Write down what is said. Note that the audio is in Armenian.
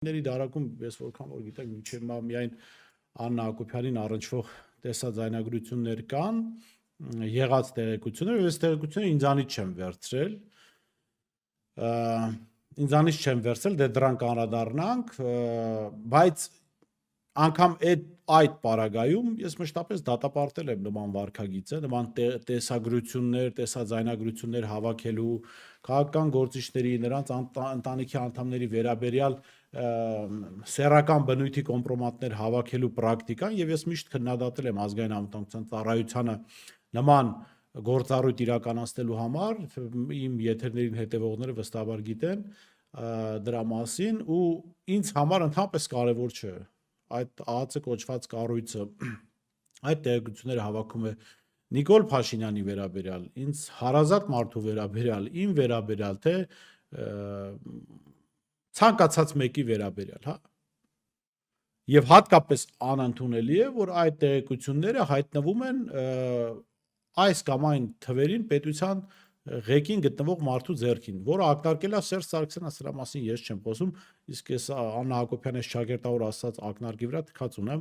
Ների դարակում ես որքան որ գիտեք միջև միայն Աննա Հակոբյանին առնչվող տեսաձայնագրություններ կան, եղած տեղեկություններ, եւ այս տեղեկությունները ինձանից չեմ վերցրել, դե դրան կանրադառնանք, բայց անգամ այդ պարագայում ես մշտապես դատապարտել եմ նման վարքագիծը, նման տեսագրություններ, տեսաձայնագրություններ հավաքելու քաղաքական գործիչների, նրանց ընտանիքի անդամների վերաբերյալ սեռական բնույթի կոմպրոմատներ հավաքելու պրակտիկան, եւ ես միշտ քննադատել եմ ազգային անվտանգության ծառայությանը նման գործառույթ իրականացնելու համար, իմ եթերներին հետևողները վստահաբար գիտեն դրա մասին, ու ինձ համար ընդհանրապես կարևոր չէ այդ ԱԱԾ կոչված կառույցը այդ տեղեկությունները հավաքում է Նիկոլ Փաշինյանի վերաբերյալ, ինձ հարազատ մարդու վերաբերյալ, իմ վերաբերյալ, թե ցանկացած մեկի վերաբերյալ, հա։ Եվ հատկապես անընդունելի է, որ այդ տեղեկությունները հայտնվում են այս կամ այն թվերին պետության ղեկին գտնվող մարդու ձեռքին, որը ակնարկել է Սերժ Սարգսյանը, սրա մասին ես չեմ խոսում, իսկ ես Աննա Հակոբյանի շագերտավոր ասած ակնարկի վրա թքած ունեմ